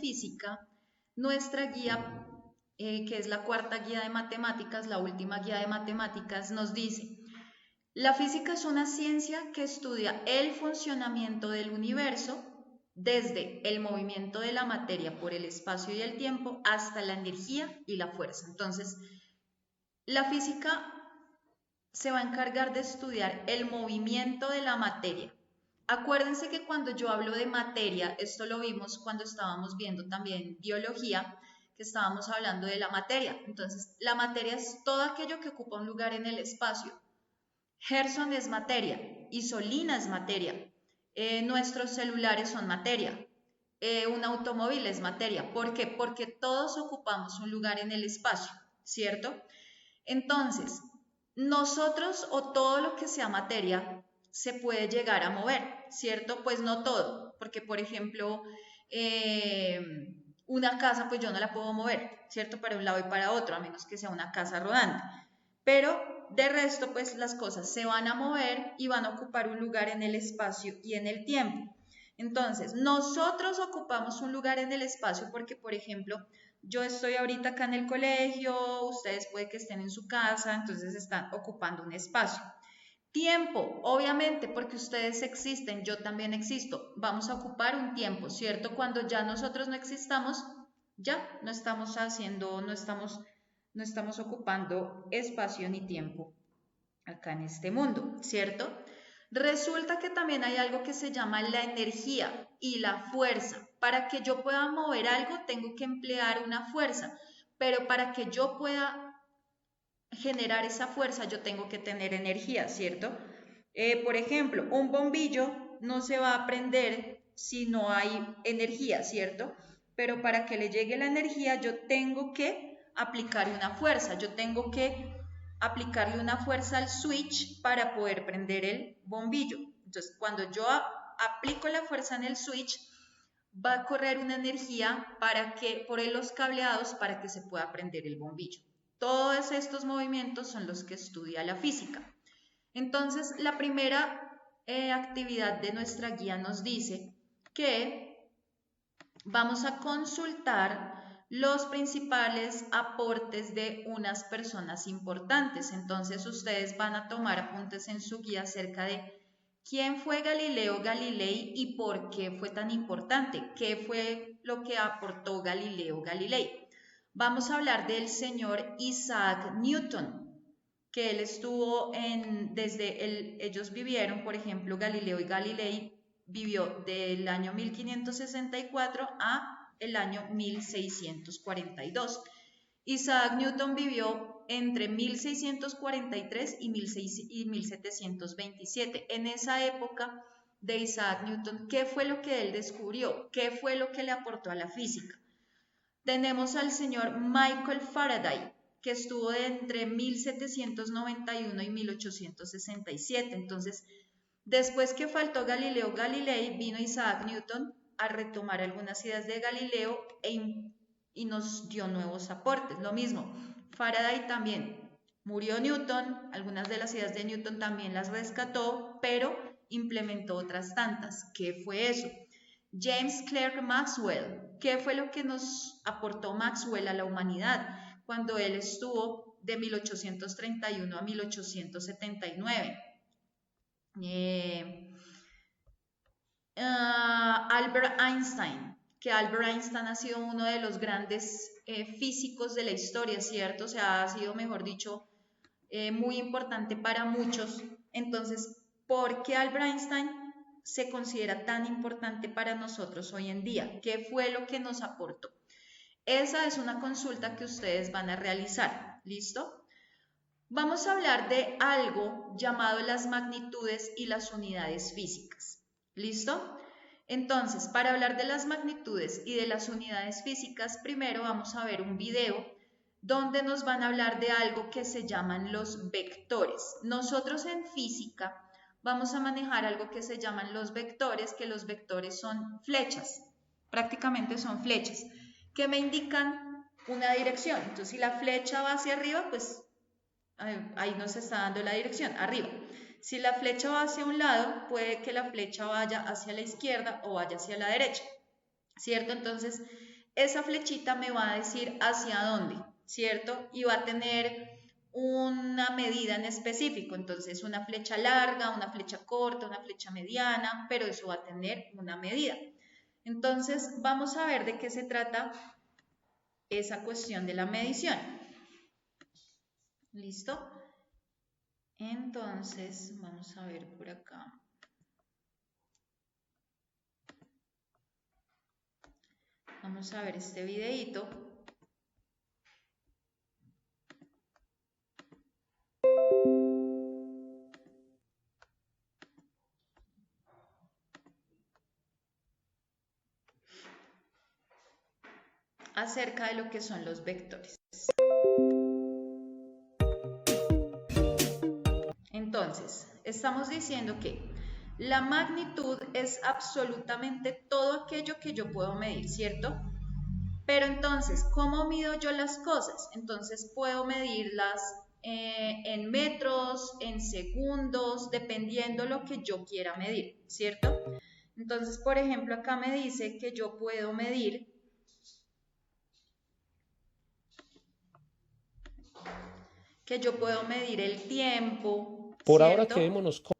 física, nuestra guía, que es la cuarta guía de matemáticas, la última guía de matemáticas, nos dice: la física es una ciencia que estudia el funcionamiento del universo desde el movimiento de la materia por el espacio y el tiempo hasta la energía y la fuerza. Entonces, la física se va a encargar de estudiar el movimiento de la materia. Acuérdense que cuando yo hablo de materia, esto lo vimos cuando estábamos viendo también biología, que estábamos hablando de la materia. Entonces, la materia es todo aquello que ocupa un lugar en el espacio. Gerson es materia, Isolina es materia, nuestros celulares son materia, un automóvil es materia. ¿Por qué? Porque todos ocupamos un lugar en el espacio, ¿cierto? Entonces, nosotros o todo lo que sea materia se puede llegar a mover, ¿cierto? Pues no todo, porque por ejemplo, una casa pues yo no la puedo mover, ¿cierto? Para un lado y para otro, a menos que sea una casa rodante. Pero de resto, pues las cosas se van a mover y van a ocupar un lugar en el espacio y en el tiempo. Entonces, nosotros ocupamos un lugar en el espacio porque, por ejemplo, yo estoy ahorita acá en el colegio, ustedes puede que estén en su casa, entonces están ocupando un espacio. Tiempo, obviamente, porque ustedes existen, yo también existo, vamos a ocupar un tiempo, ¿cierto? Cuando ya nosotros no existamos, ya no estamos haciendo, no estamos ocupando espacio ni tiempo acá en este mundo, ¿cierto? Resulta que también hay algo que se llama la energía y la fuerza. Para que yo pueda mover algo, tengo que emplear una fuerza, pero para que yo pueda generar esa fuerza, yo tengo que tener energía, ¿cierto? Por ejemplo, un bombillo no se va a prender si no hay energía, ¿cierto? Pero para que le llegue la energía, yo tengo que aplicar una fuerza, yo tengo que aplicarle una fuerza al switch para poder prender el bombillo. Entonces, cuando yo aplico la fuerza en el switch, va a correr una energía para que, por los cableados para que se pueda prender el bombillo. Todos estos movimientos son los que estudia la física. Entonces, la primera actividad de nuestra guía nos dice que vamos a consultar los principales aportes de unas personas importantes. Entonces, ustedes van a tomar apuntes en su guía acerca de quién fue Galileo Galilei y por qué fue tan importante, qué fue lo que aportó Galileo Galilei. Vamos a hablar del señor Isaac Newton, que él estuvo ellos vivieron, por ejemplo, Galileo y Galilei vivió del año 1564 a el año 1642. Isaac Newton vivió entre 1643 y 1727. En esa época de Isaac Newton, ¿qué fue lo que él descubrió? ¿Qué fue lo que le aportó a la física? Tenemos al señor Michael Faraday, que estuvo entre 1791 y 1867. Entonces, después que faltó Galileo Galilei, vino Isaac Newton a retomar algunas ideas de Galileo y nos dio nuevos aportes. Lo mismo, Faraday también. Murió Newton, algunas de las ideas de Newton también las rescató, pero implementó otras tantas. ¿Qué fue eso? James Clerk Maxwell. ¿Qué fue lo que nos aportó Maxwell a la humanidad cuando él estuvo de 1831 a 1879? Albert Einstein, que Albert Einstein ha sido uno de los grandes físicos de la historia, ¿cierto? O sea, ha sido, mejor dicho, muy importante para muchos. Entonces, ¿por qué Albert Einstein se considera tan importante para nosotros hoy en día? ¿Qué fue lo que nos aportó? Esa es una consulta que ustedes van a realizar, ¿listo? Vamos a hablar de algo llamado las magnitudes y las unidades físicas, ¿listo? Entonces, para hablar de las magnitudes y de las unidades físicas, primero vamos a ver un video donde nos van a hablar de algo que se llaman los vectores. Nosotros en física vamos a manejar algo que se llaman los vectores, que los vectores son flechas, prácticamente son flechas, que me indican una dirección. Entonces, si la flecha va hacia arriba, pues ahí nos está dando la dirección, arriba. Si la flecha va hacia un lado, puede que la flecha vaya hacia la izquierda o vaya hacia la derecha, ¿cierto? Entonces, esa flechita me va a decir hacia dónde, ¿cierto? Y va a tener una medida en específico, entonces una flecha larga, una flecha corta, una flecha mediana, pero eso va a tener una medida. Entonces vamos a ver de qué se trata esa cuestión de la medición. ¿Listo? Entonces vamos a ver por acá. Vamos a ver este videito. Acerca de lo que son los vectores. Entonces, estamos diciendo que la magnitud es absolutamente todo aquello que yo puedo medir, ¿cierto? Pero entonces, ¿cómo mido yo las cosas? Entonces puedo medirlas en metros, en segundos, dependiendo lo que yo quiera medir, ¿cierto? Entonces, por ejemplo, acá me dice que yo puedo medir el tiempo, Por ahora ¿cierto? quedémonos con...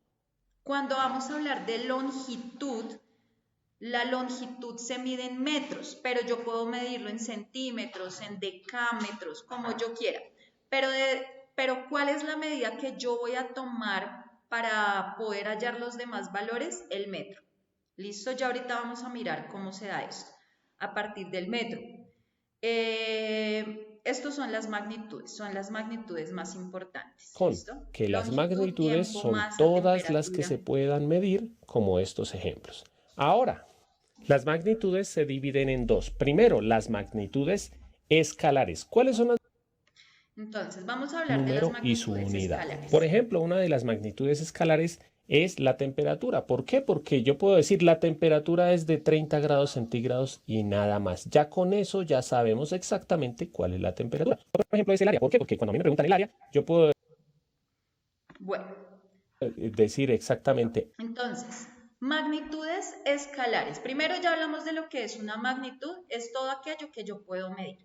Cuando vamos a hablar de longitud, la longitud se mide en metros, pero yo puedo medirlo en centímetros, en decámetros, como yo quiera. Pero ¿cuál es la medida que yo voy a tomar para poder hallar los demás valores? El metro. ¿Listo? Ya ahorita vamos a mirar cómo se da esto a partir del metro. Estos son las magnitudes más importantes. ¿Listo? que las Longitud, magnitudes tiempo, son masa, todas las que temperatura. se puedan medir, como estos ejemplos. Ahora, las magnitudes se dividen en dos. Primero, las magnitudes escalares. ¿Cuáles son las? Entonces, vamos a hablar de las Número y su magnitudes unidad. escalares. Por ejemplo, una de las magnitudes escalares es la temperatura. ¿Por qué? Porque yo puedo decir la temperatura es de 30 grados centígrados y nada más. Ya con eso ya sabemos exactamente cuál es la temperatura. Por ejemplo, es el área. ¿Por qué? Porque cuando a mí me preguntan el área, yo puedo decir exactamente. Entonces, magnitudes escalares. Primero ya hablamos de lo que es una magnitud, es todo aquello que yo puedo medir.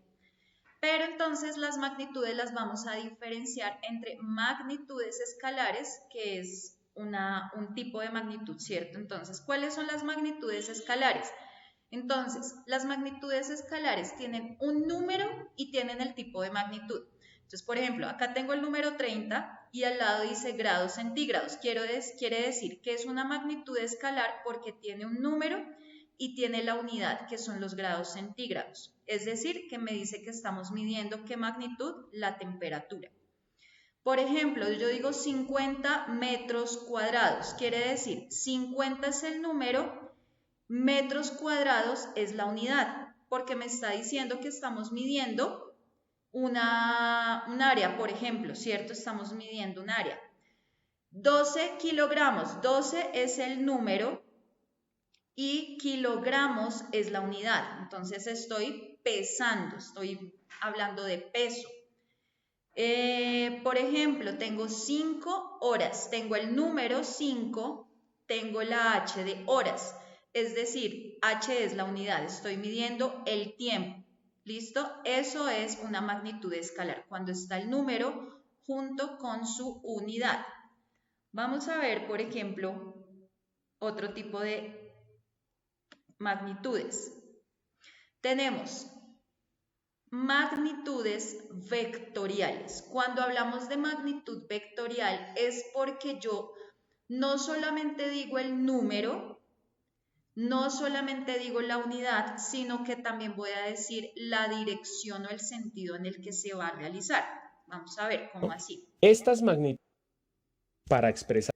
Pero entonces las magnitudes las vamos a diferenciar entre magnitudes escalares, que es un tipo de magnitud, ¿cierto? Entonces, ¿cuáles son las magnitudes escalares? Entonces, las magnitudes escalares tienen un número y tienen el tipo de magnitud. Entonces, por ejemplo, acá tengo el número 30 y al lado dice grados centígrados. Quiere decir que es una magnitud escalar porque tiene un número y tiene la unidad, que son los grados centígrados. Es decir, que me dice que estamos midiendo qué magnitud, la temperatura. Por ejemplo, yo digo 50 metros cuadrados. Quiere decir, 50 es el número, metros cuadrados es la unidad, porque me está diciendo que estamos midiendo un área, por ejemplo, ¿cierto? Estamos midiendo un área. 12 kilogramos, 12 es el número y kilogramos es la unidad. Entonces estoy pesando, estoy hablando de peso. Por ejemplo, tengo 5 horas, tengo el número 5, tengo la H de horas, es decir, H es la unidad, estoy midiendo el tiempo. ¿Listo? Eso es una magnitud escalar, cuando está el número junto con su unidad. Vamos a ver, por ejemplo, otro tipo de magnitudes. Tenemos magnitudes vectoriales. Cuando hablamos de magnitud vectorial es porque yo no solamente digo el número, no solamente digo la unidad, sino que también voy a decir la dirección o el sentido en el que se va a realizar. Vamos a ver cómo así. Estas magnitudes para expresar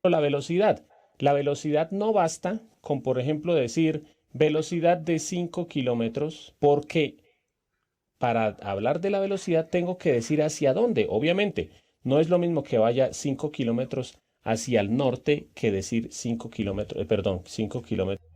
la velocidad. La velocidad no basta con, por ejemplo, decir velocidad de 5 kilómetros, porque para hablar de la velocidad tengo que decir hacia dónde. Obviamente, no es lo mismo que vaya 5 kilómetros hacia el norte que decir 5 kilómetros, 5 kilómetros.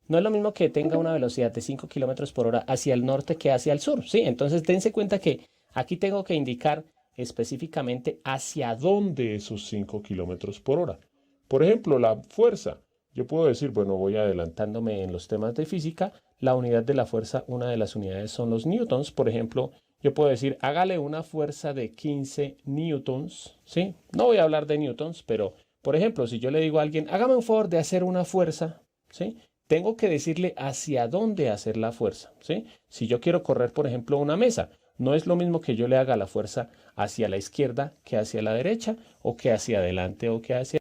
No es lo mismo que tenga una velocidad de 5 kilómetros por hora hacia el norte que hacia el sur. Sí, entonces dense cuenta que aquí tengo que indicar específicamente hacia dónde esos 5 kilómetros por hora. Por ejemplo, la fuerza. Yo puedo decir, bueno, voy adelantándome en los temas de física, la unidad de la fuerza, una de las unidades son los newtons. Por ejemplo, yo puedo decir, hágale una fuerza de 15 newtons, ¿sí? No voy a hablar de newtons, pero, por ejemplo, si yo le digo a alguien, hágame un favor de hacer una fuerza, ¿sí? Tengo que decirle hacia dónde hacer la fuerza, ¿sí? Si yo quiero correr, por ejemplo, una mesa, no es lo mismo que yo le haga la fuerza hacia la izquierda que hacia la derecha, o que hacia adelante o que hacia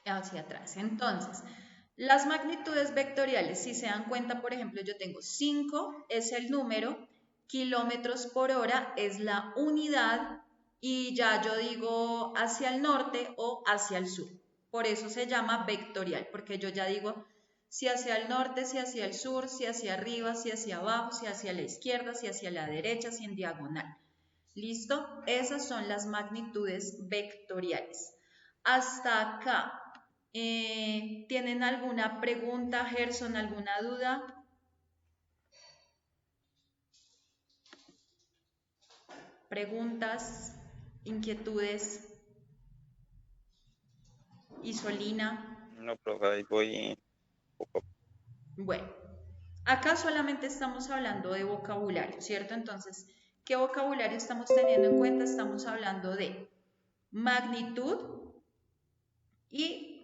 atrás. Entonces, las magnitudes vectoriales, si se dan cuenta, por ejemplo, yo tengo 5 es el número, kilómetros por hora es la unidad y ya yo digo hacia el norte o hacia el sur. Por eso se llama vectorial, porque yo ya digo si hacia el norte, si hacia el sur, si hacia arriba, si hacia abajo, si hacia la izquierda, si hacia la derecha, si en diagonal. ¿Listo? Esas son las magnitudes vectoriales. Hasta acá. ¿Tienen alguna pregunta, Gerson, alguna duda? ¿Preguntas, inquietudes? Isolina. No, profe, ahí voy poco a poco. Bueno, acá solamente estamos hablando de vocabulario, ¿cierto? Entonces, ¿qué vocabulario estamos teniendo en cuenta? Estamos hablando de magnitud y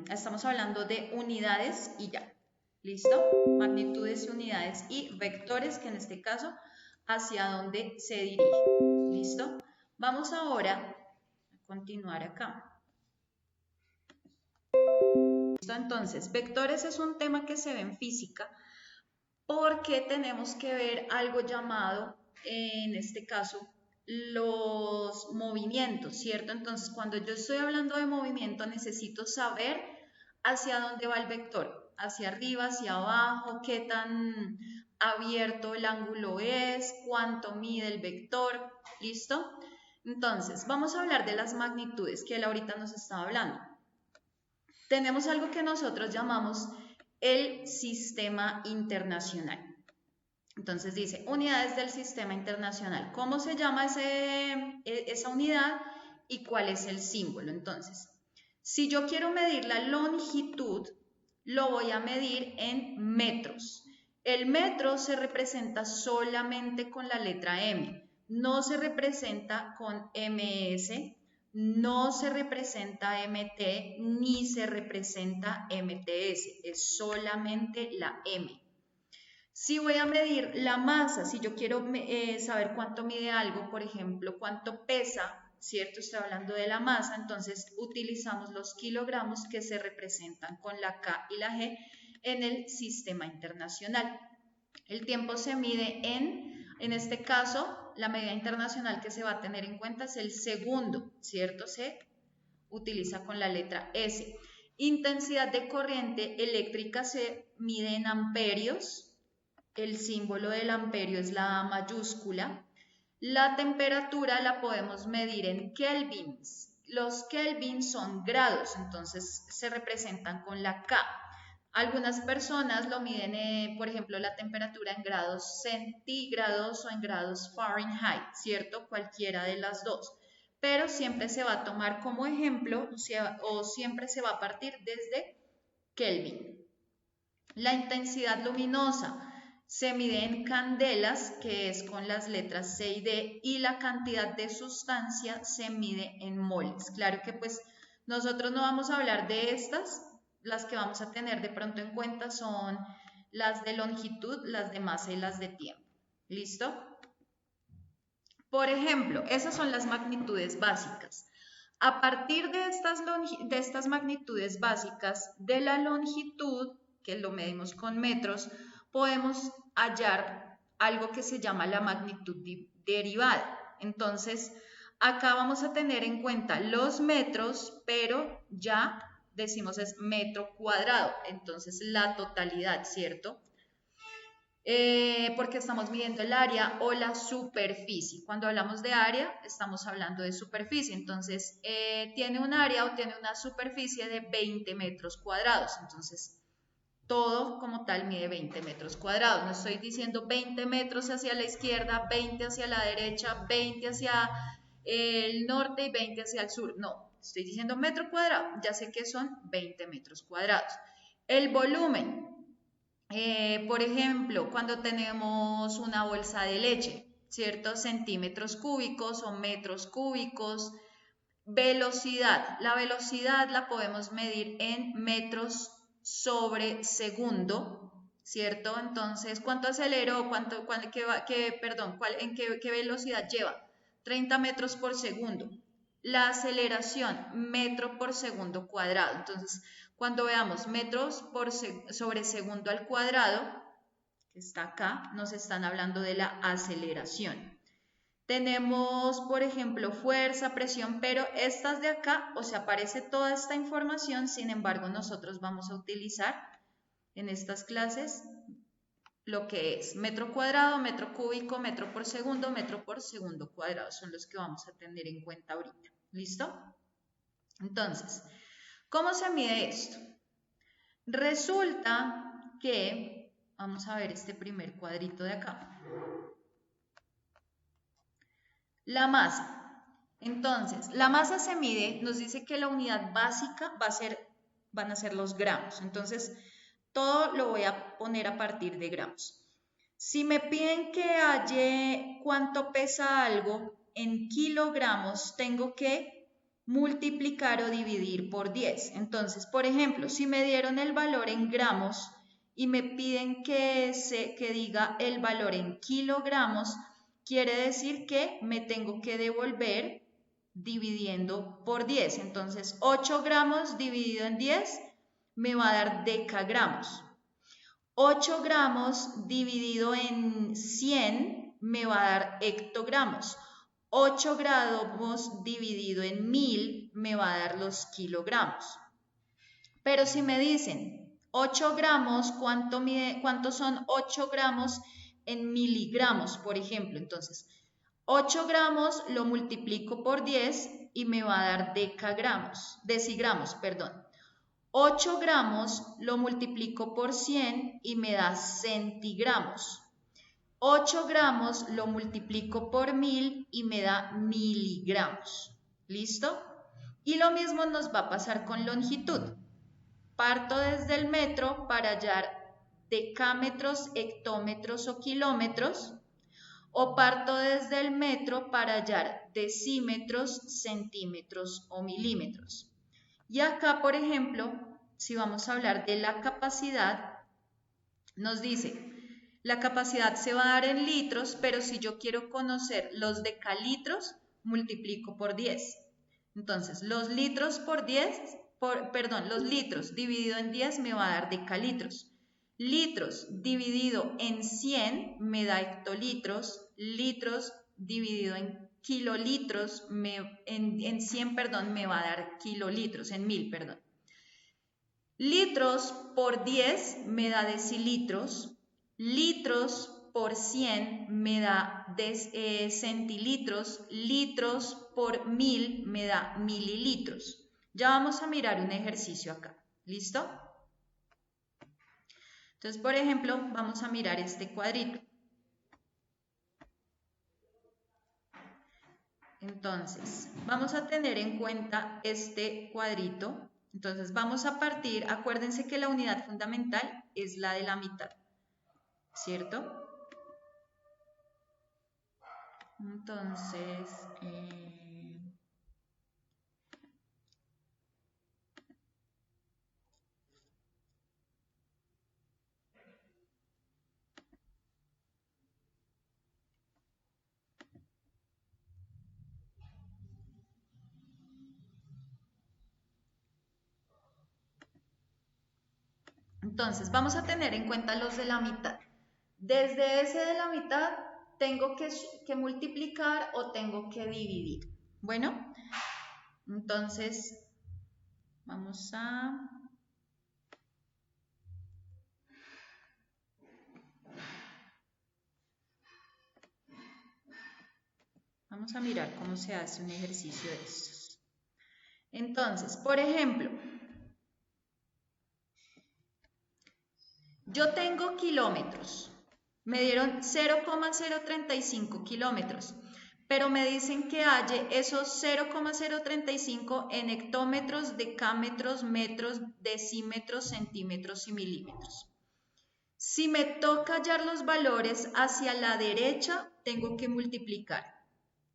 estamos hablando de unidades y ya. ¿Listo? Magnitudes y unidades y vectores, que en este caso, hacia dónde se dirige. ¿Listo? Vamos ahora a continuar acá. ¿Listo? Entonces, vectores es un tema que se ve en física porque tenemos que ver algo llamado, en este caso, los movimientos, ¿cierto? Entonces, cuando yo estoy hablando de movimiento, necesito saber hacia dónde va el vector, hacia arriba, hacia abajo, qué tan abierto el ángulo es, cuánto mide el vector, ¿listo? Entonces, vamos a hablar de las magnitudes que él ahorita nos estaba hablando. Tenemos algo que nosotros llamamos el sistema internacional. Entonces dice, unidades del sistema internacional. ¿Cómo se llama esa unidad y cuál es el símbolo? Entonces, si yo quiero medir la longitud, lo voy a medir en metros. El metro se representa solamente con la letra M, no se representa con MS, no se representa MT, ni se representa MTS, es solamente la M. Si voy a medir la masa, si yo quiero saber cuánto mide algo, por ejemplo, cuánto pesa, ¿cierto? Estoy hablando de la masa, entonces utilizamos los kilogramos que se representan con la K y la G en el sistema internacional. El tiempo se mide en este caso, la medida internacional que se va a tener en cuenta es el segundo, ¿cierto? Se utiliza con la letra S. Intensidad de corriente eléctrica se mide en amperios. El símbolo del amperio es la A mayúscula. La temperatura la podemos medir en kelvins. Los kelvins son grados, entonces se representan con la K. Algunas personas lo miden, por ejemplo, la temperatura en grados centígrados o en grados Fahrenheit, ¿cierto? Cualquiera de las dos. Pero siempre se va a tomar como ejemplo o siempre se va a partir desde Kelvin. La intensidad luminosa se mide en candelas, que es con las letras C y D, y la cantidad de sustancia se mide en moles. Claro que pues nosotros no vamos a hablar de estas, las que vamos a tener de pronto en cuenta son las de longitud, las de masa y las de tiempo. ¿Listo? Por ejemplo, esas son las magnitudes básicas. A partir de estas magnitudes básicas de la longitud, que lo medimos con metros, podemos hallar algo que se llama la magnitud derivada. Entonces, acá vamos a tener en cuenta los metros, pero ya decimos es metro cuadrado, entonces la totalidad, ¿cierto? Porque estamos midiendo el área o la superficie. Cuando hablamos de área, estamos hablando de superficie. Entonces, tiene un área o tiene una superficie de 20 metros cuadrados. Entonces, todo como tal mide 20 metros cuadrados. No estoy diciendo 20 metros hacia la izquierda, 20 hacia la derecha, 20 hacia el norte y 20 hacia el sur. No, estoy diciendo metro cuadrado, ya sé que son 20 metros cuadrados. El volumen, por ejemplo, cuando tenemos una bolsa de leche, ¿cierto? Centímetros cúbicos o metros cúbicos. Velocidad, la velocidad la podemos medir en metros sobre segundo, ¿cierto? Entonces, ¿cuánto aceleró? ¿Qué velocidad lleva? 30 metros por segundo. La aceleración, metro por segundo cuadrado. Entonces, cuando veamos metros sobre segundo al cuadrado, que está acá, nos están hablando de la aceleración. Tenemos, por ejemplo, fuerza, presión, pero estas de acá, o sea, aparece toda esta información, sin embargo, nosotros vamos a utilizar en estas clases lo que es metro cuadrado, metro cúbico, metro por segundo cuadrado, son los que vamos a tener en cuenta ahorita. ¿Listo? Entonces, ¿cómo se mide esto? Resulta que, vamos a ver este primer cuadrito de acá. La masa. Entonces, la masa se mide, nos dice que la unidad básica van a ser los gramos. Entonces, todo lo voy a poner a partir de gramos. Si me piden que halle cuánto pesa algo en kilogramos, tengo que multiplicar o dividir por 10. Entonces, por ejemplo, si me dieron el valor en gramos y me piden que diga el valor en kilogramos, quiere decir que me tengo que devolver dividiendo por 10. Entonces, 8 gramos dividido en 10 me va a dar decagramos. 8 gramos dividido en 100 me va a dar hectogramos. 8 gramos dividido en 1000 me va a dar los kilogramos. Pero si me dicen 8 gramos, ¿cuánto son 8 gramos en miligramos, por ejemplo? Entonces, 8 gramos lo multiplico por 10 y me va a dar decigramos, perdón. 8 gramos lo multiplico por 100 y me da centigramos. 8 gramos lo multiplico por 1000 y me da miligramos. ¿Listo? Y lo mismo nos va a pasar con longitud. Parto desde el metro para hallar decámetros, hectómetros o kilómetros, o parto desde el metro para hallar decímetros, centímetros o milímetros. Y acá, por ejemplo, si vamos a hablar de la capacidad, nos dice, la capacidad se va a dar en litros, pero si yo quiero conocer los decalitros, multiplico por 10. Entonces, los litros los litros dividido en 10 me va a dar decalitros. Litros dividido en 100 me da hectolitros. Litros dividido en kilolitros, en 100, perdón, me va a dar kilolitros, en 1000, perdón. Litros por 10 me da decilitros. Litros por 100 me da centilitros. Litros por 1000 me da mililitros. Ya vamos a mirar un ejercicio acá. ¿Listo? Entonces, por ejemplo, vamos a mirar este cuadrito. Entonces, vamos a tener en cuenta este cuadrito. Entonces, vamos a partir, acuérdense que la unidad fundamental es la de la mitad, ¿cierto? Entonces, vamos a tener en cuenta los de la mitad. Desde ese de la mitad, ¿tengo que multiplicar o tengo que dividir? Bueno, entonces, vamos a mirar cómo se hace un ejercicio de estos. Entonces, por ejemplo, yo tengo kilómetros, me dieron 0,035 kilómetros, pero me dicen que halle esos 0,035 en hectómetros, decámetros, metros, decímetros, centímetros y milímetros. Si me toca hallar los valores hacia la derecha, tengo que multiplicar.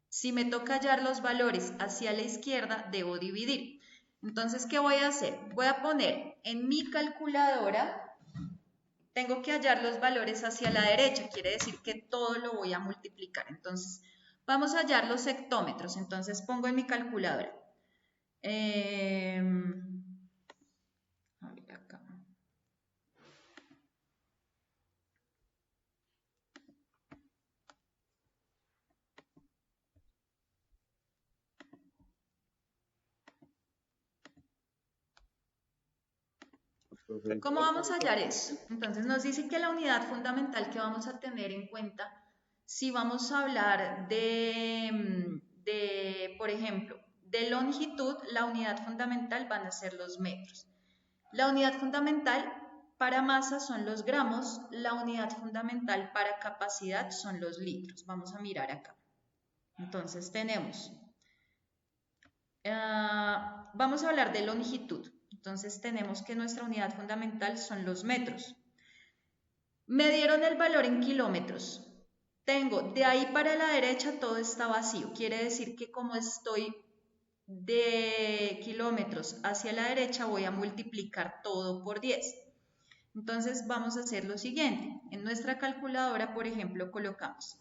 Si me toca hallar los valores hacia la izquierda, debo dividir. Entonces, ¿qué voy a hacer? Voy a poner en mi calculadora, tengo que hallar los valores hacia la derecha, quiere decir que todo lo voy a multiplicar. Entonces, vamos a hallar los hectómetros. Entonces, pongo en mi calculadora. A ver acá. ¿Cómo vamos a hallar eso? Entonces nos dice que la unidad fundamental que vamos a tener en cuenta, si vamos a hablar por ejemplo, de longitud, la unidad fundamental van a ser los metros. La unidad fundamental para masa son los gramos, la unidad fundamental para capacidad son los litros. Vamos a mirar acá. Entonces tenemos, vamos a hablar de longitud. Entonces tenemos que nuestra unidad fundamental son los metros. Me dieron el valor en kilómetros. Tengo de ahí para la derecha todo está vacío. Quiere decir que como estoy de kilómetros hacia la derecha voy a multiplicar todo por 10. Entonces vamos a hacer lo siguiente. En nuestra calculadora, por ejemplo, colocamos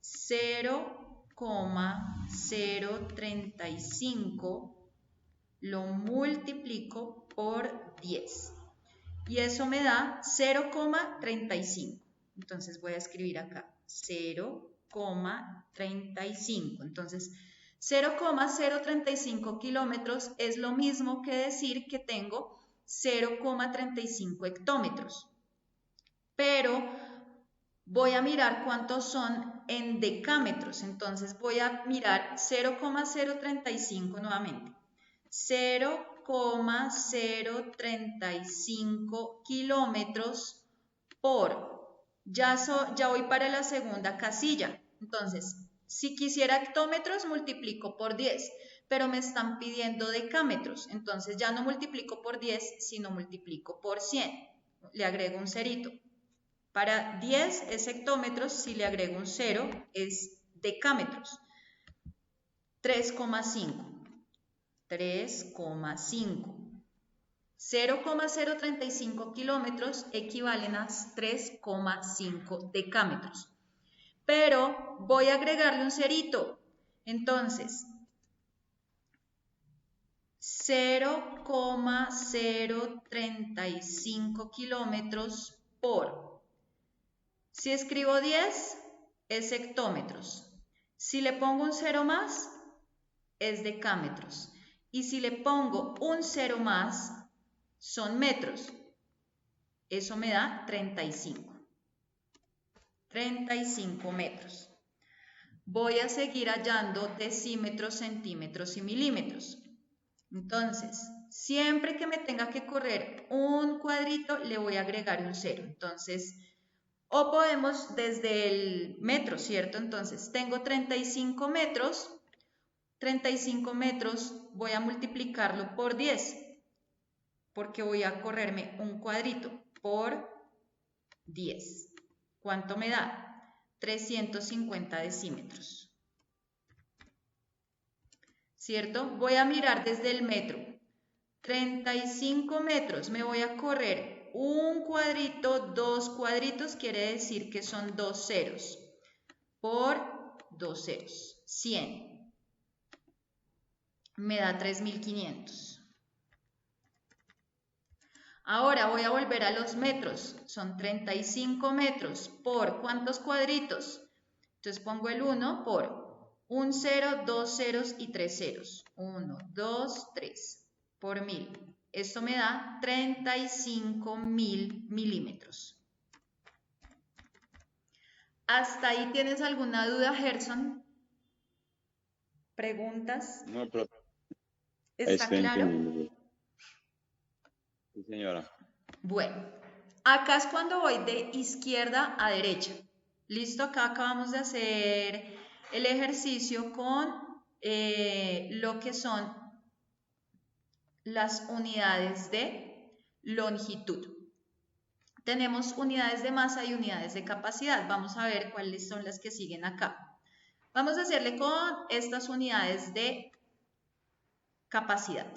0,035, lo multiplico por 10 y eso me da 0,35. Entonces voy a escribir acá 0,35. Entonces 0,035 kilómetros es lo mismo que decir que tengo 0,35 hectómetros. Pero voy a mirar cuántos son en decámetros. Entonces voy a mirar 0,035 nuevamente. 0,035 kilómetros por, ya voy para la segunda casilla. Entonces, si quisiera hectómetros, multiplico por 10, pero me están pidiendo decámetros. Entonces ya no multiplico por 10, sino multiplico por 100. Le agrego un cerito. Para 10 es hectómetros, si le agrego un 0 es decámetros. 3,5. 3,5. 0,035 kilómetros equivalen a 3,5 decámetros. Pero voy a agregarle un cerito. Entonces, 0,035 kilómetros por. Si escribo 10, es hectómetros. Si le pongo un 0 más, es decámetros. Y si le pongo un 0 más, son metros. Eso me da 35. 35 metros. Voy a seguir hallando decímetros, centímetros y milímetros. Entonces, siempre que me tenga que correr un cuadrito, le voy a agregar un 0. Entonces, o podemos desde el metro, ¿cierto? Entonces, tengo 35 metros. 35 metros voy a multiplicarlo por 10, porque voy a correrme un cuadrito por 10. ¿Cuánto me da? 350 decímetros. ¿Cierto? Voy a mirar desde el metro. 35 metros, me voy a correr un cuadrito, dos cuadritos, quiere decir que son dos ceros. Por dos ceros, 100. Me da 3.500. Ahora voy a volver a los metros. Son 35 metros por ¿cuántos cuadritos? Entonces pongo el 1 por un 0, dos ceros y tres ceros. 1, 2, 3 por 1000. Esto me da 35.000 milímetros. ¿Hasta ahí tienes alguna duda, Gerson? ¿Preguntas? No, pero ¿Está claro? Sí, señora. Bueno, acá es cuando voy de izquierda a derecha. ¿Listo? Acá acabamos de hacer el ejercicio con lo que son las unidades de longitud. Tenemos unidades de masa y unidades de capacidad. Vamos a ver cuáles son las que siguen acá. Vamos a hacerle con estas unidades de capacidad.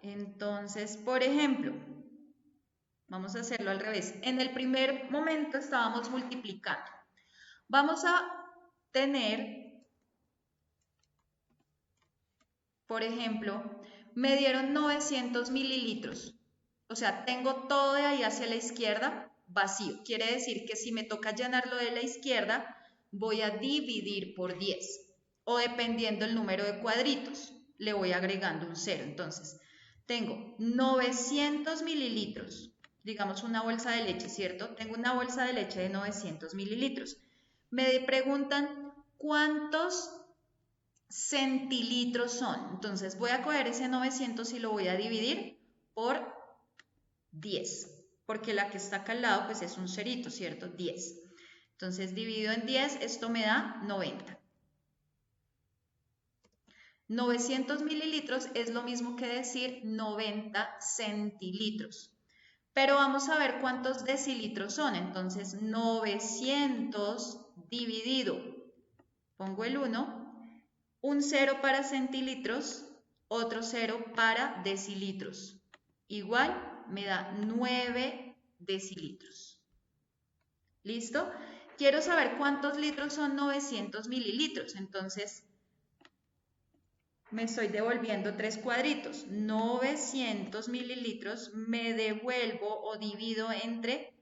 Entonces, por ejemplo, vamos a hacerlo al revés. En el primer momento estábamos multiplicando. Vamos a tener, por ejemplo, me dieron 900 mililitros. O sea, tengo todo de ahí hacia la izquierda vacío. Quiere decir que si me toca llenarlo de la izquierda, voy a dividir por 10. O dependiendo el número de cuadritos, le voy agregando un 0. Entonces, tengo 900 mililitros. Digamos una bolsa de leche, ¿cierto? Tengo una bolsa de leche de 900 mililitros. Me preguntan cuántos centilitros son. Entonces voy a coger ese 900 y lo voy a dividir por 10, porque la que está acá al lado pues es un cerito, ¿cierto? 10. Entonces dividido en 10, esto me da 90. 900 mililitros es lo mismo que decir 90 centilitros. Pero vamos a ver cuántos decilitros son. Entonces 900 dividido, pongo el 1, un 0 para centilitros, otro 0 para decilitros. Igual me da 9 decilitros. ¿Listo? Quiero saber cuántos litros son 900 mililitros. Entonces, me estoy devolviendo 3 cuadritos. 900 mililitros me devuelvo o divido entre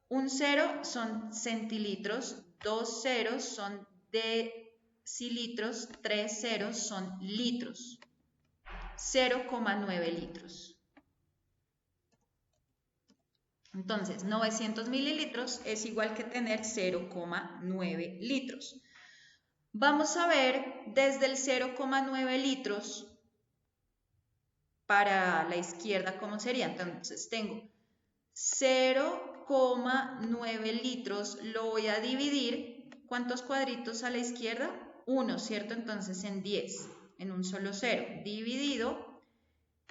un 0 son centilitros, 2 ceros son decilitros, 3 ceros son litros. 0,9 litros. Entonces, 900 mililitros es igual que tener 0,9 litros. Vamos a ver desde el 0,9 litros para la izquierda cómo sería. Entonces, tengo 0,9 litros, lo voy a dividir. ¿Cuántos cuadritos a la izquierda? 1, ¿cierto? Entonces, en 10, en un solo 0, dividido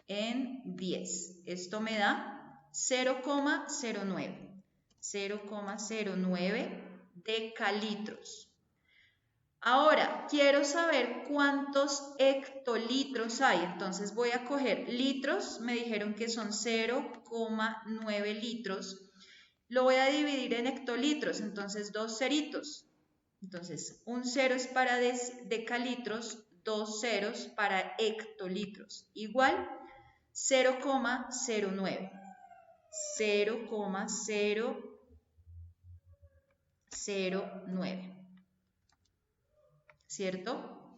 en 10. Esto me da 0,09. 0,09 decalitros. Ahora, quiero saber cuántos hectolitros hay. Entonces voy a coger litros, me dijeron que son 0,9 litros. Lo voy a dividir en hectolitros, entonces 2 ceritos. Entonces, un 0 es para decalitros, 2 ceros para hectolitros. Igual 0,09. 0,009. ¿Cierto?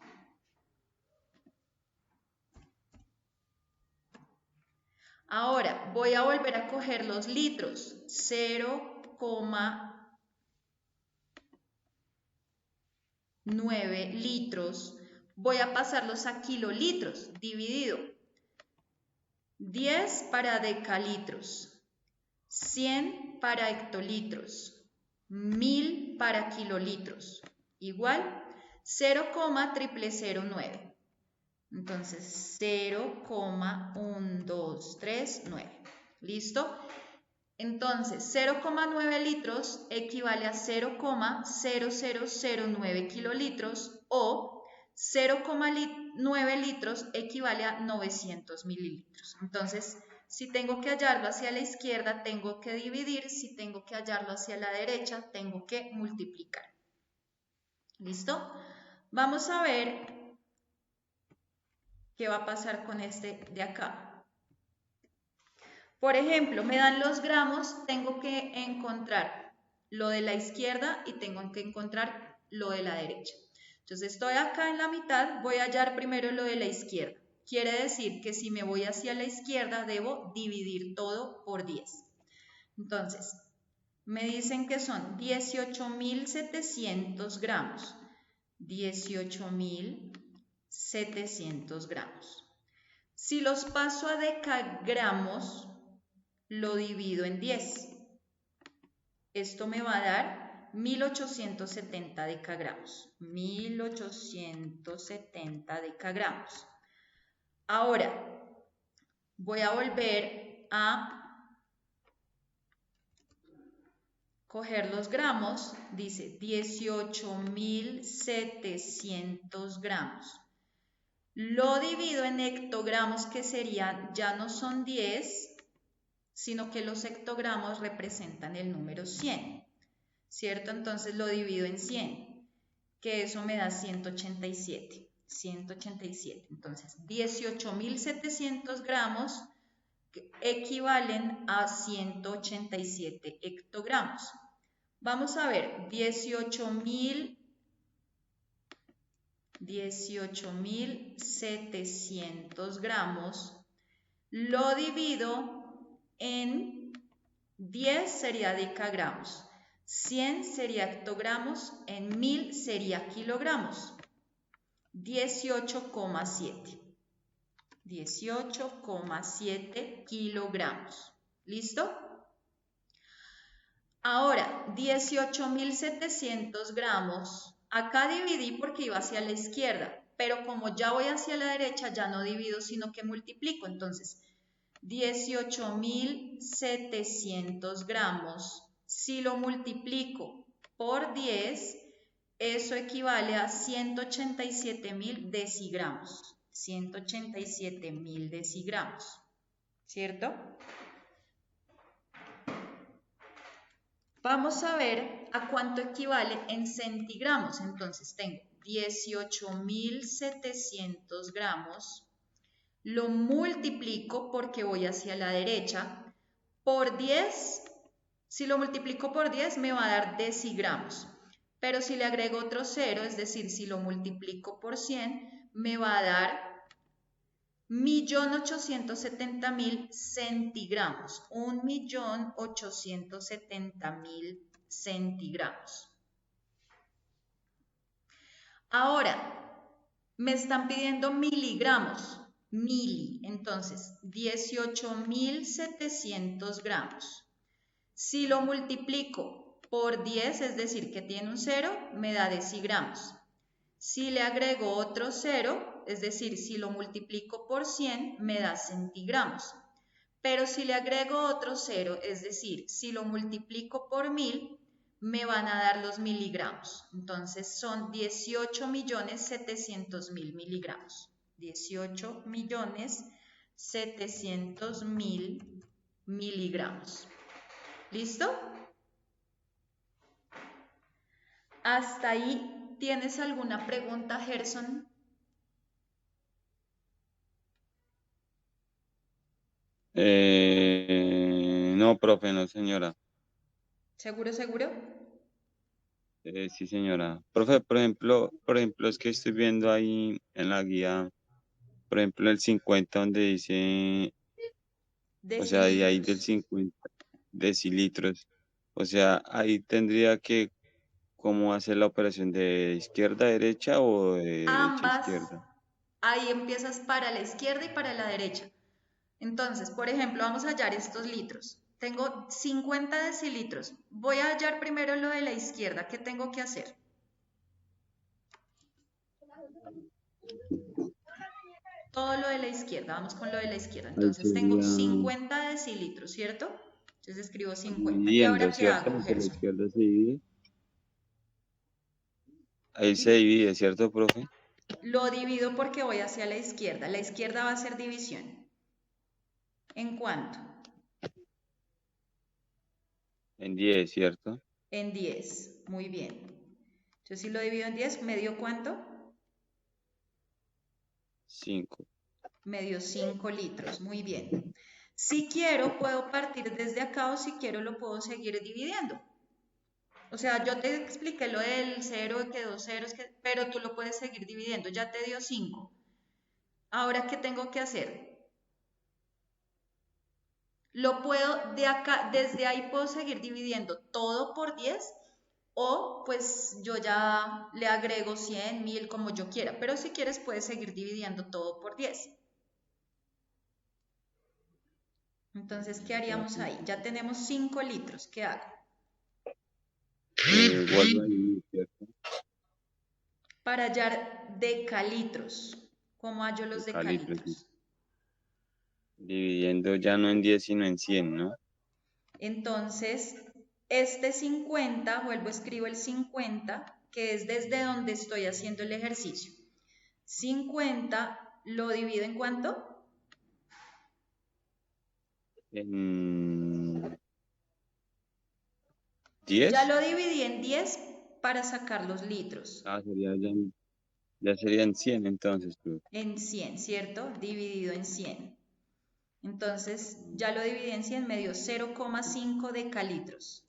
Ahora voy a volver a coger los litros. 0,9 litros. Voy a pasarlos a kilolitros. Dividido. 10 para decalitros. 100 para hectolitros. 1000 para kilolitros. Igual 0,0009. Entonces 0,1239. ¿Listo? Entonces 0,9 litros equivale a 0,0009 kilolitros o 0,9 litros equivale a 900 mililitros. Entonces, si tengo que hallarlo hacia la izquierda, tengo que dividir. Si tengo que hallarlo hacia la derecha, tengo que multiplicar. ¿Listo? Vamos a ver qué va a pasar con este de acá. Por ejemplo, me dan los gramos, tengo que encontrar lo de la izquierda y tengo que encontrar lo de la derecha. Entonces estoy acá en la mitad, voy a hallar primero lo de la izquierda. Quiere decir que si me voy hacia la izquierda debo dividir todo por 10. Entonces, me dicen que son 18.700 gramos. 18.700 gramos. Si los paso a decagramos, lo divido en 10. Esto me va a dar 1870 decagramos. 1870 decagramos. Ahora, voy a volver a coger los gramos. Dice 18.700 gramos. Lo divido en hectogramos, que serían, ya no son 10, sino que los hectogramos representan el número 100, ¿cierto? Entonces lo divido en 100, que eso me da 187. 187. Entonces, 18.700 gramos equivalen a 187 hectogramos. Vamos a ver, 18.700 gramos, lo divido en 10, sería decagramos, 100 sería hectogramos, en 1000 sería kilogramos. 18,7. 18,7 kilogramos. ¿Listo? Ahora, 18.700 gramos. Acá dividí porque iba hacia la izquierda, pero como ya voy hacia la derecha, ya no divido, sino que multiplico. Entonces, 18.700 gramos, si lo multiplico por 10, eso equivale a 187.000 decigramos. 187.000 decigramos, ¿cierto? Vamos a ver a cuánto equivale en centigramos. Entonces tengo 18.700 gramos, lo multiplico porque voy hacia la derecha, por 10, si lo multiplico por 10 me va a dar decigramos, pero si le agrego otro 0, es decir, si lo multiplico por 100, me va a dar 1.870.000 centigramos. 1.870.000 centigramos. Ahora, me están pidiendo miligramos. Mili, entonces 18.700 gramos. Si lo multiplico por 10, es decir, que tiene un 0, me da decigramos. Si le agrego otro 0, es decir, si lo multiplico por 100, me da centigramos. Pero si le agrego otro 0, es decir, si lo multiplico por 1000, me van a dar los miligramos. Entonces son 18.700.000 miligramos. 18.700.000 miligramos. ¿Listo? ¿Hasta ahí tienes alguna pregunta, Gerson? No, profe, no, señora. ¿Seguro, seguro? Sí, señora. Profe, por ejemplo, es que estoy viendo ahí en la guía, por ejemplo, el 50 donde dice, o sea, de ahí del Decilitros. 50 decilitros. O sea, ahí tendría que, ¿cómo hacer la operación de izquierda a derecha o de derecha a Ambas, izquierda? ahí empiezas para la izquierda y para la derecha. Entonces, por ejemplo, vamos a hallar estos litros. Tengo 50 decilitros. Voy a hallar primero lo de la izquierda. ¿Qué tengo que hacer? Todo lo de la izquierda. Vamos con lo de la izquierda. Ahí Entonces, tengo sería 50 decilitros, ¿cierto? Entonces escribo 50. ¿Y ahora dividiendo, qué ¿cierto? hago, Por la Gerson? izquierda se divide. Ahí se divide, ¿cierto, profe? Lo divido porque voy hacia la izquierda. La izquierda va a ser división. ¿En cuánto? En 10, ¿cierto? En 10. Muy bien. Entonces, si lo divido en 10, ¿me dio cuánto? 5. Me dio 5 litros. Muy bien. Si quiero, puedo partir desde acá o si quiero lo puedo seguir dividiendo. O sea, yo te expliqué lo del 0, que 2 ceros, pero tú lo puedes seguir dividiendo. Ya te dio 5. Ahora, ¿qué tengo que hacer? Lo puedo de acá, desde ahí puedo seguir dividiendo todo por 10 o pues yo ya le agrego 100, 1000 como yo quiera. Pero si quieres puedes seguir dividiendo todo por 10. Entonces, ¿qué haríamos ahí? Ya tenemos 5 litros. ¿Qué hago? vuelvo a dividir, ¿cierto? Para hallar decalitros. ¿Cómo hallo los Decalitros, sí. decalitros? Dividiendo ya no en 10, sino en 100, ¿no? Entonces, este 50, vuelvo, escribo el 50, que es desde donde estoy haciendo el ejercicio. 50 lo divido en ¿cuánto? En Ya 10. lo dividí en 10 para sacar los litros. Ya serían 100 entonces, pues. En 100, ¿cierto? Dividido en 100. Entonces, ya lo dividí en 100, me dio 0,5 decalitros.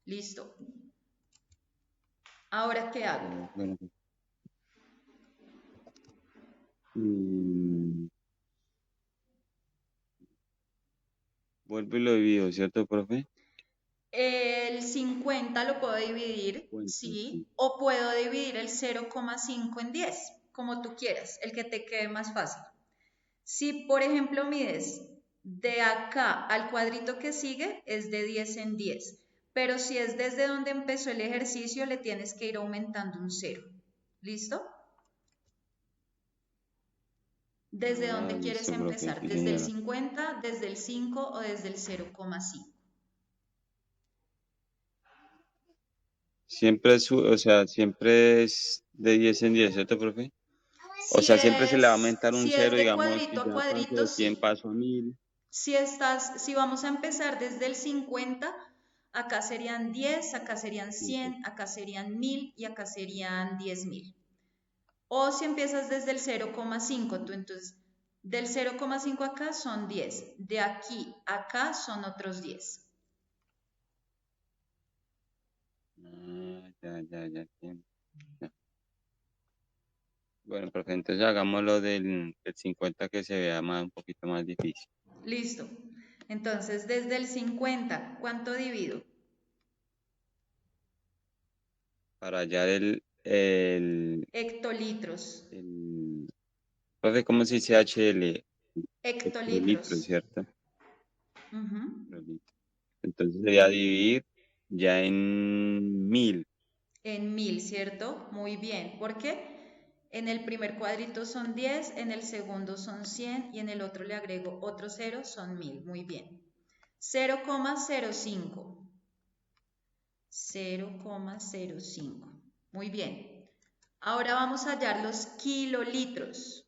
Listo. ¿Ahora qué hago? Bueno, mm, vuelvo y lo divido, ¿cierto, profe? El 50 lo puedo dividir, Cuenta, sí. sí, o puedo dividir el 0,5 en 10, como tú quieras, el que te quede más fácil. Si, por ejemplo, mides de acá al cuadrito que sigue, es de 10 en 10, pero si es desde donde empezó el ejercicio, le tienes que ir aumentando un 0. ¿Listo? ¿Desde Ah, dónde quieres listo, profe, empezar? sí, ¿Desde el señora. 50, desde el 5 o desde el 0,5? O sea, siempre es de 10 en 10, ¿cierto, profe? O sea, siempre se le va a aumentar un Si es cero, de digamos, si cuadrito a ya paso cuadrito, de 100, sí. paso a 1000. Si vamos a empezar desde el 50, acá serían 10, acá serían 100, acá serían 1000 y acá serían 10.000. O si empiezas desde el 0,5, tú entonces del 0,5 acá son 10, de aquí a acá son otros 10. Ya entiendo. Ya. Bueno, profe, entonces hagámoslo del 50 que se vea un poquito más difícil. Listo. Entonces, desde el 50, ¿cuánto divido? Para hallar el, Hectolitros. el, profe, ¿cómo se dice HL? Hectolitros, Hectolitros. ¿cierto? Ujú. Hectolitros. Entonces sería dividir ya en 1000. En 1000, ¿cierto? Muy bien. ¿Por qué? En el primer cuadrito son 10, en el segundo son 100 y en el otro le agrego otro 0, son 1000. Muy bien. 0,05. 0,05. Muy bien. Ahora vamos a hallar los kilolitros.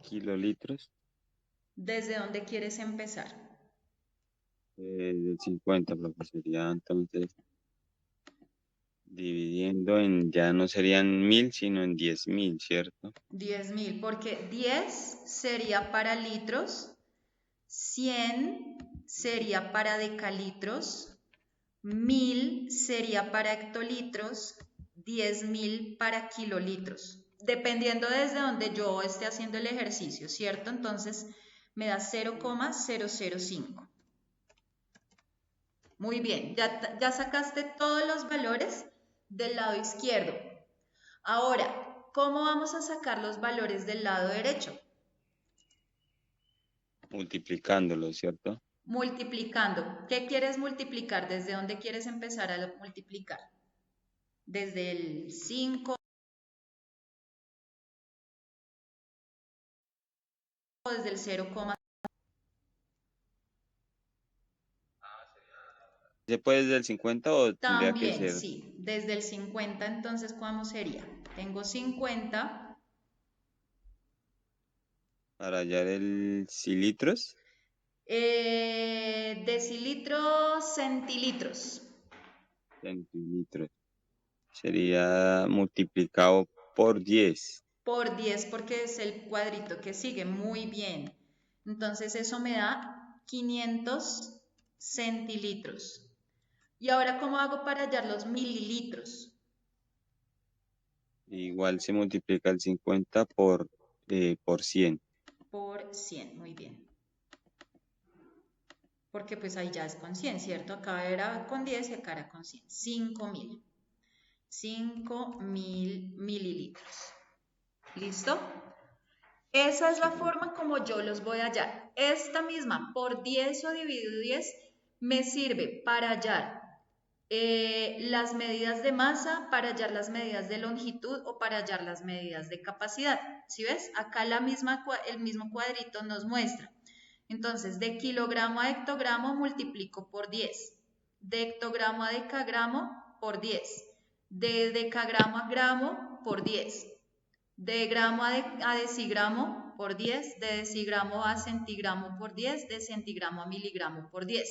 Kilolitros. ¿Desde dónde quieres empezar? Del 50, profe, sería entonces dividiendo ya no serían 1000, sino en 10.000, ¿cierto? 10.000, porque 10 sería para litros, 100 sería para decalitros, 1000 sería para hectolitros, 10.000 para kilolitros, dependiendo desde donde yo esté haciendo el ejercicio, ¿cierto? Entonces me da 0,005. Muy bien, ya sacaste todos los valores del lado izquierdo. Ahora, ¿cómo vamos a sacar los valores del lado derecho? Multiplicándolo, ¿cierto? Multiplicando. ¿Qué quieres multiplicar? ¿Desde dónde quieres empezar a multiplicar? ¿Desde el 5 o desde el 0, ¿Se puede desde el 50 o tendría que también, ser sí, desde el 50, entonces, ¿cómo sería? Tengo 50, para hallar el cilitros? decilitros, centilitros, Centilitros. Sería multiplicado por 10. por 10 porque es el cuadrito que sigue, muy bien. Entonces eso me da 500 centilitros. ¿Y ahora cómo hago para hallar los mililitros? Igual se multiplica el 50 por 100. Por 100, muy bien. Porque pues ahí ya es con 100, ¿cierto? Acá era con 10 y acá era con 100. 5.000. 5.000 mililitros. ¿Listo? Esa es la forma como yo los voy a hallar. Esta misma por 10 o dividido 10 me sirve para hallar las medidas de masa, para hallar las medidas de longitud o para hallar las medidas de capacidad. ¿Sí ves? Acá el mismo cuadrito nos muestra. Entonces, de kilogramo a hectogramo multiplico por 10. De hectogramo a decagramo por 10. De decagramo a gramo por 10. De gramo a decigramo por 10. De decigramo a centigramo por 10. De centigramo a miligramo por 10.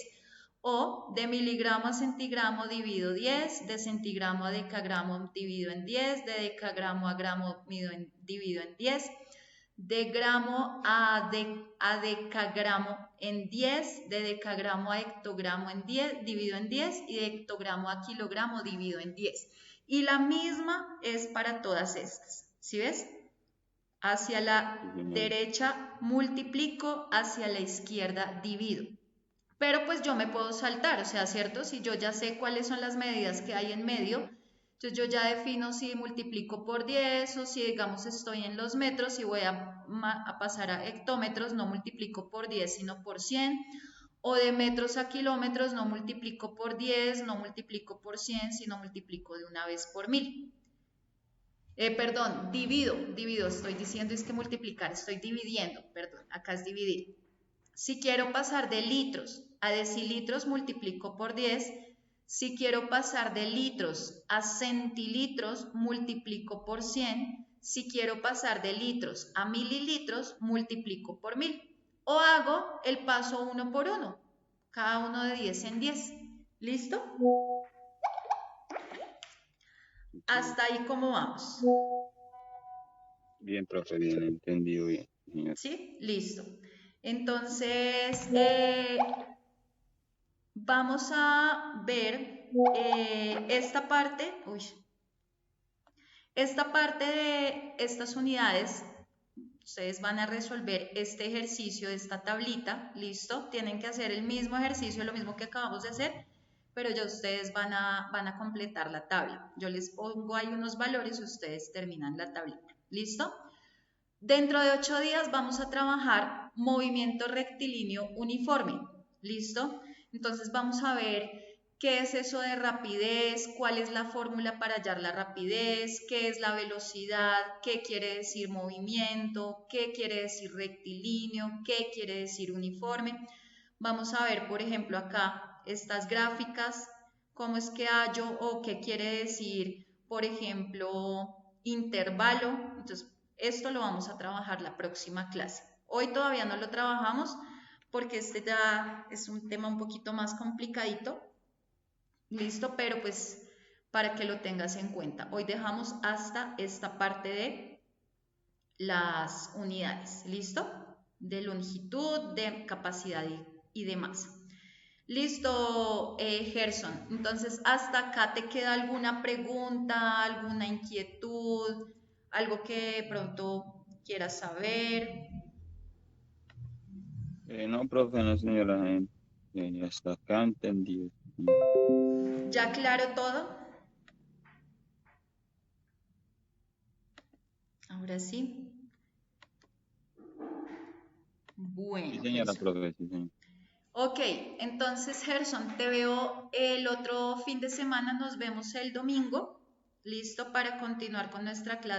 O de miligramo a centigramo divido 10, de centigramo a decagramo divido en 10, de decagramo a gramo divido en 10, de gramo a decagramo en 10, de decagramo a hectogramo en 10, divido en 10 y de hectogramo a kilogramo divido en 10. Y la misma es para todas estas, ¿sí ves? Hacia la derecha multiplico, hacia la izquierda divido. Pero pues yo me puedo saltar, o sea, ¿cierto? Si yo ya sé cuáles son las medidas que hay en medio, entonces yo ya defino si multiplico por 10 o si digamos estoy en los metros y voy a pasar a hectómetros, no multiplico por 10 sino por 100, o de metros a kilómetros no multiplico por 10, no multiplico por 100, sino multiplico de una vez por 1000. Perdón, divido, estoy diciendo es que multiplicar, estoy dividiendo, perdón, acá es dividir. Si quiero pasar de litros a decilitros, multiplico por 10. Si quiero pasar de litros a centilitros, multiplico por 100. Si quiero pasar de litros a mililitros, multiplico por 1000. O hago el paso uno por uno, cada uno de 10 en 10. ¿Listo? Hasta ahí, ¿cómo vamos? Bien, profe, bien, entendido bien. ¿Sí? Listo. Entonces, vamos a ver esta parte de estas unidades. Ustedes van a resolver este ejercicio de esta tablita, ¿listo? Tienen que hacer el mismo ejercicio, lo mismo que acabamos de hacer, pero ya ustedes van a completar la tabla. Yo les pongo ahí unos valores y ustedes terminan la tablita, ¿listo? Dentro de 8 días vamos a trabajar movimiento rectilíneo uniforme, ¿listo? Entonces vamos a ver qué es eso de rapidez, cuál es la fórmula para hallar la rapidez, qué es la velocidad, qué quiere decir movimiento, qué quiere decir rectilíneo, qué quiere decir uniforme. Vamos a ver, por ejemplo, acá estas gráficas, cómo es que hallo o qué quiere decir, por ejemplo, intervalo. Entonces, esto lo vamos a trabajar la próxima clase. Hoy todavía no lo trabajamos porque este ya es un tema un poquito más complicadito. Listo, pero pues para que lo tengas en cuenta. Hoy dejamos hasta esta parte de las unidades. ¿Listo? De longitud, de capacidad y de masa. Listo, Gerson. Entonces, ¿hasta acá te queda alguna pregunta, alguna inquietud, algo que de pronto quieras saber? No, profe, no, señora. Hasta acá entendido. ¿Ya claro todo? Ahora sí. Bueno, Sí, señora, Gerson. profe, sí, señora. Ok, entonces Gerson, te veo el otro fin de semana, nos vemos el domingo, listo para continuar con nuestra clase.